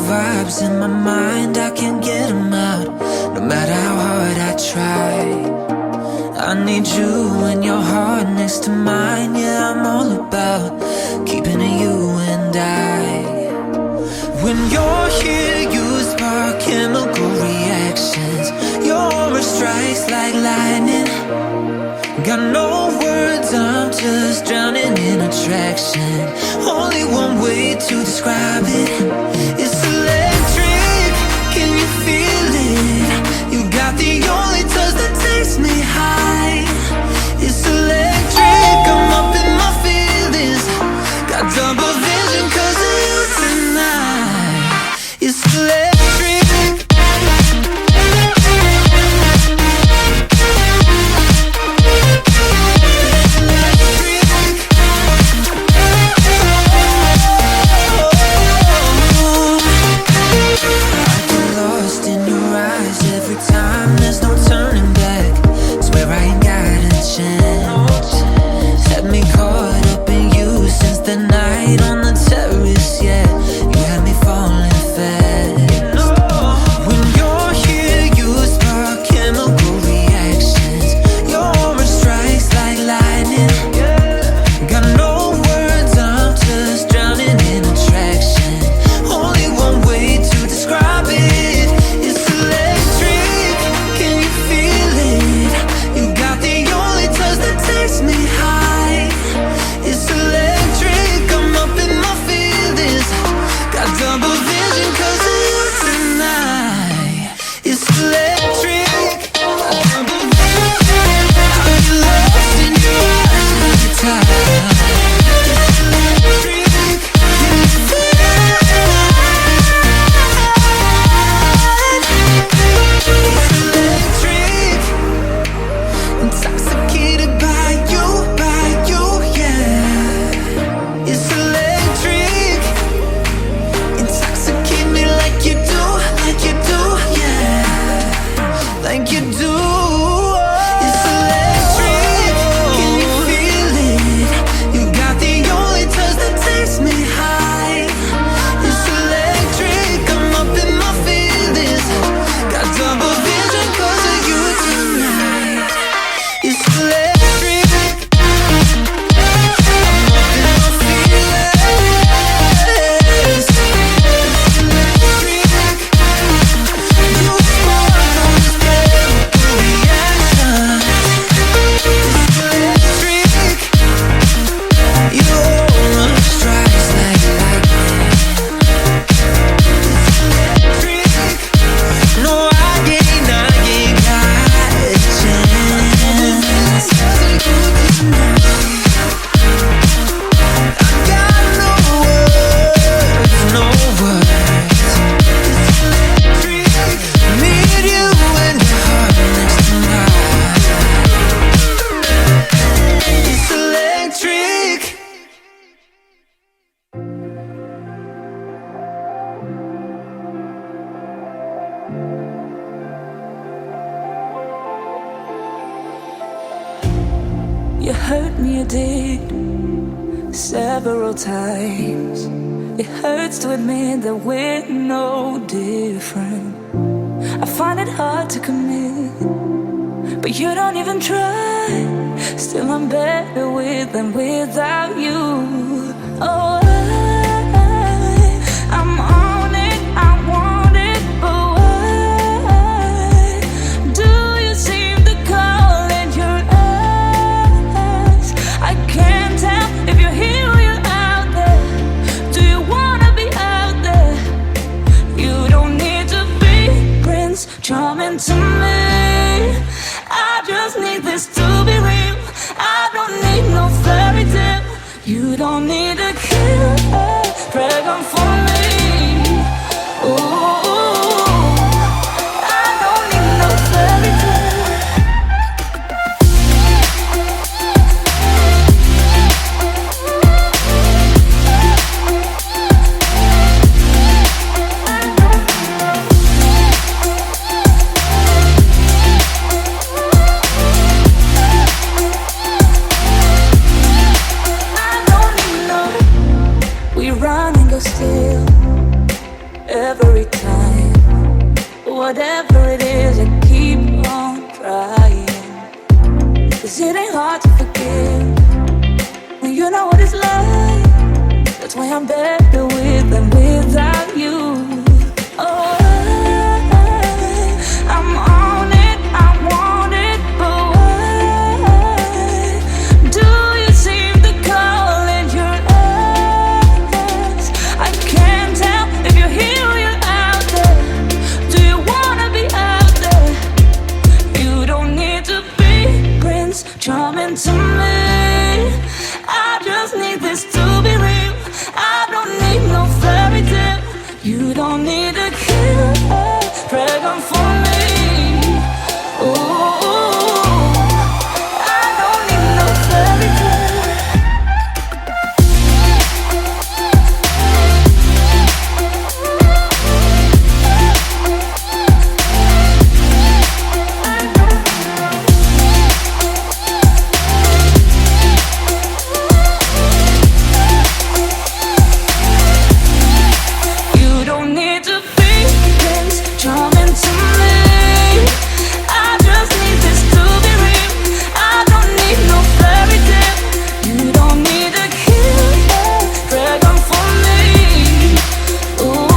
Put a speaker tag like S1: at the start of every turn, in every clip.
S1: vibes in my mind, I can't get them out, no matter how hard I try. I need you and your heart next to mine. Yeah, I'm all about keeping it you and I. When you're here, you spark chemical reactions. Your aura strikes like lightning. Got no words, I'm just drowning in attraction. Only one way to describe it. It's electric, can you feel it? You got the only touch that takes me high. It's electric, I'm up in my feelings. Got double vision 'cause of you tonight. It's electric.
S2: You hurt me, you did, several times. It hurts to admit that we're no different. I find it hard to commit, but you don't even try. Still I'm better with than without you. Oh, I'm on it, I want it, but why do you seem to call it your eyes? I can't tell if you're here or you're out there. Do you wanna be out there? You don't need to be Prince Charming to me. I just need this to be real. I don't need no fairy tale. You don't need to kill a dragon for me. Ooh, I don't need no fairy tale. Still, every 'cause it ain't hard to forgive when you know what it's like. That's why I'm better with than without you. Oh, I'm on it, I want it, but why do you seem to call it your ex? I can't tell if you're here or you're out there. Do you wanna be out there? You don't need to be Prince Charming to me. I just need this to be real. I don't need no fairy tale. You don't need a killer dragon for me. Ooh, I don't need no fairy tale. You don't need to be Prince Charming to me. I just need this to be real. I don't need no fairy tale. You don't need a killer dragon for me. Ooh,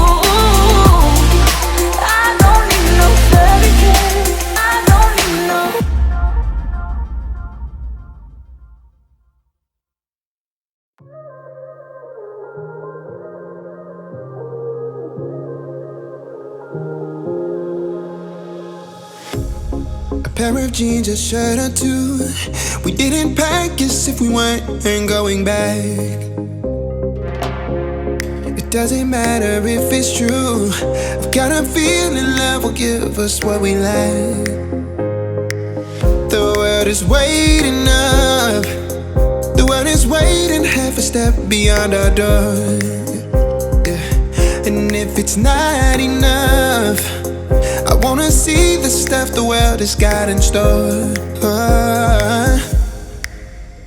S2: I don't need no fairy tale. I don't need no.
S3: A pair of jeans, a shirt or two. We didn't pack as if we weren't going back. It doesn't matter if it's true. I've got a feeling love will give us what we lack. The world is waiting up. The world is waiting half a step beyond our door. Yeah. And if it's not enough, I wanna see the stuff the world has got in store.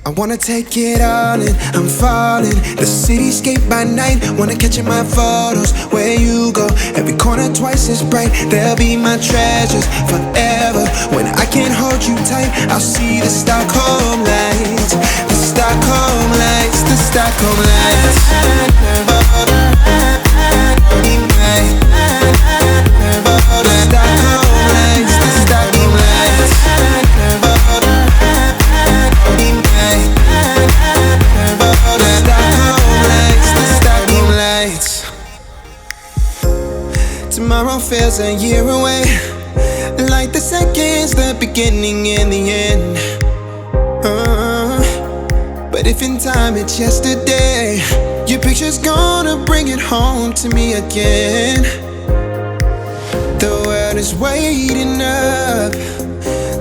S3: I wanna take it all in, I'm falling. The cityscape by night, wanna catch in my photos. Where you go, every corner twice as bright. They'll be my treasures forever. When I can't hold you tight, I'll see the Stockholm lights. The Stockholm lights, the Stockholm lights. Tomorrow feels a year away, like the seconds, the beginning and the end. But if in time it's yesterday, your picture's gonna bring it home to me again. The world is waiting up.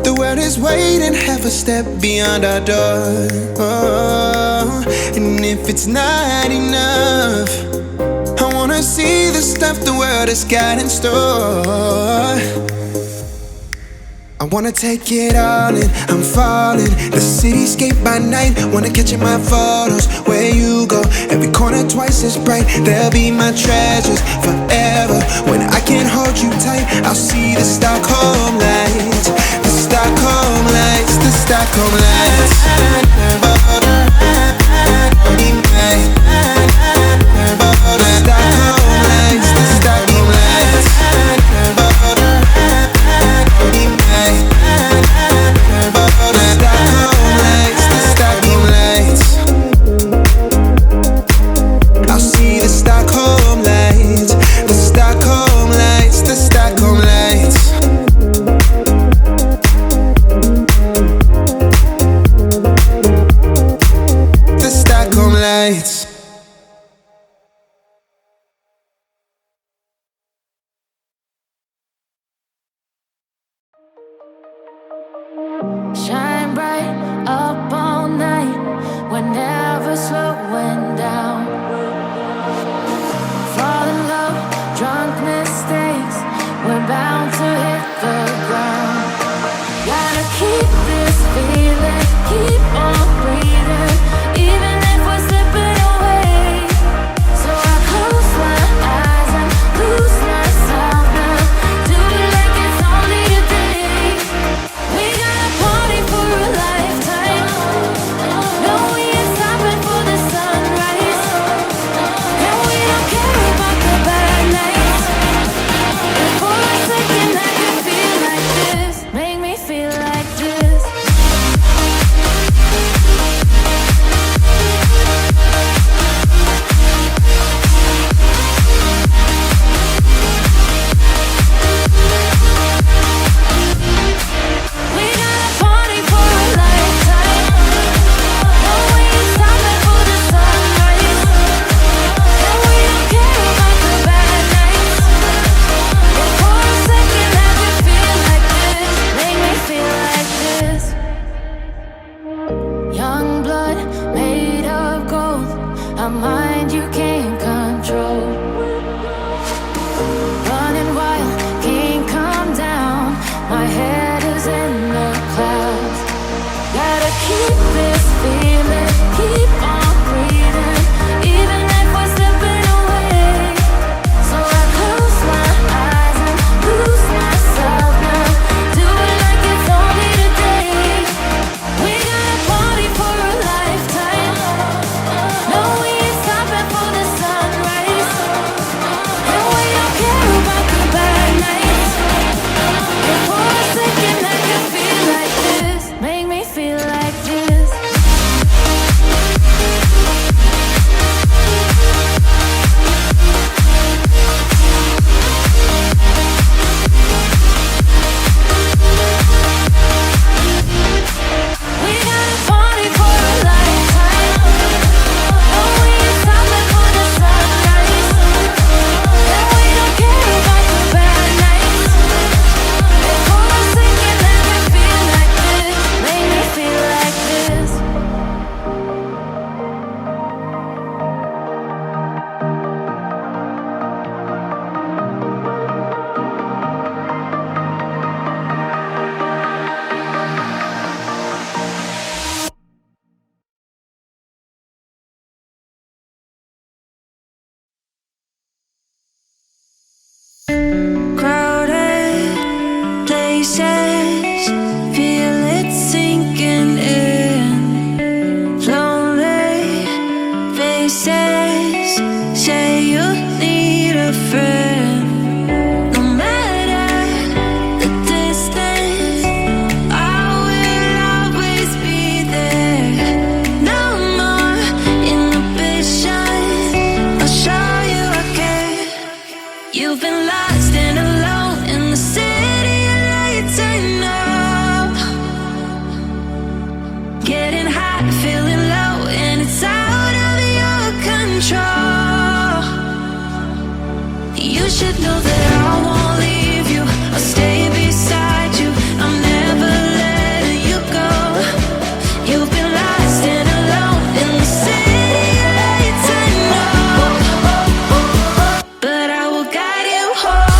S3: The world is waiting half a step beyond our door. And if it's not enough, I wanna see the stuff the world has got in store. I wanna take it all in, I'm falling. The cityscape by night, wanna catch in my photos. Where you go, every corner twice as bright. They'll be my treasures forever. When I can't hold you tight, I'll see the Stockholm lights. The Stockholm lights, the Stockholm lights.
S2: high, feeling low, and it's out of your control. You should know that I won't leave you. I'll stay beside you. I'm never letting you go. You've been lost and alone in the city lights, I know, but I will guide you home.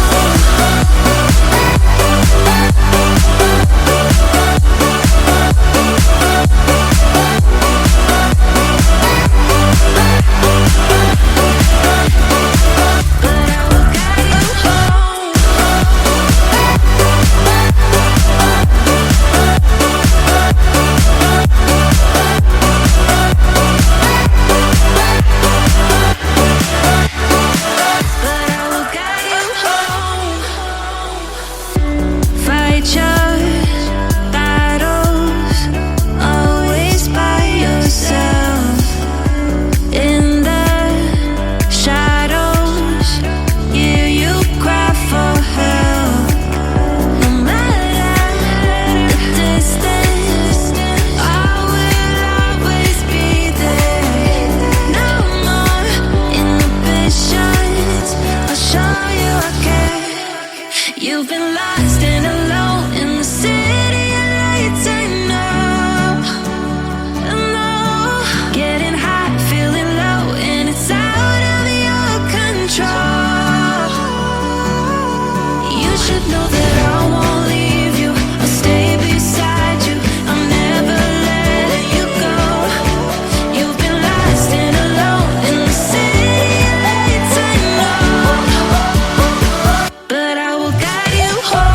S2: You've been lost and alone in the city lights, I know, I know. Getting high, feeling low, and it's out of your control. You should know that I won't leave you. I'll stay beside you. I'm never letting you go. You've been lost and alone in the city lights, I know, but I will guide you home.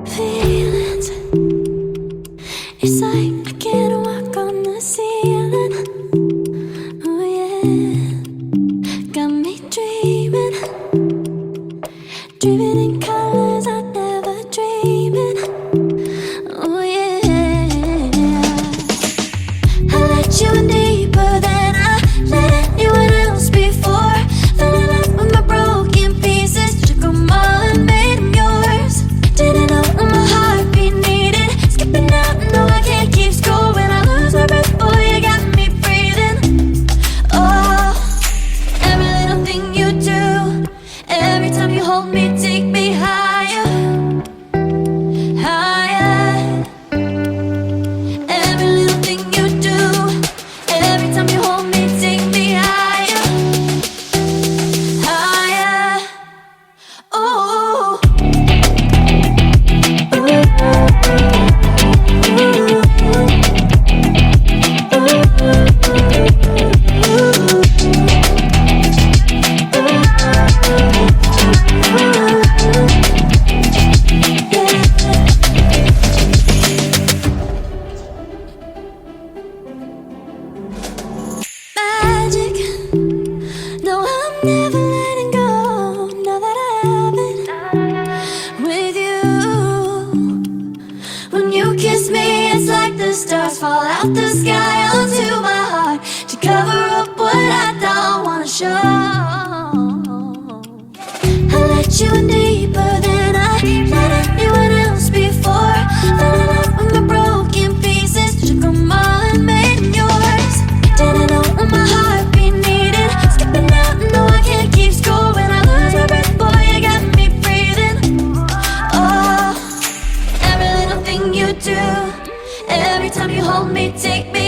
S4: Feelings, it's like I can't walk on the ceiling. Oh yeah, got me dreaming, dreaming in colors I never dreamed in. Oh yeah, I let you in deeper than I let anyone else before. Fell in love with my broken pieces, took them all and made them yours. Didn't know my heartbeat needed skipping out, no I can't keep score. When I lose my breath, boy, you got me breathing. Oh, every little thing you do, every time you hold me, take me higher, higher. Every little thing you do, every time you hold me, take me higher, higher. Oh. Magic, no, I'm never letting go. Now that I have it with you. When you kiss me, it's like the stars fall out the sky onto my heart to cover up what I don't wanna show. I let you in deeper than I let anyone else before. Fell in love with my broken pieces, took them all and made them yours. Didn't know what my heartbeat needed skipping out, no I can't keep score. When I lose my breath, boy, you got me breathing. Oh, every little thing you do, every time you hold me, take me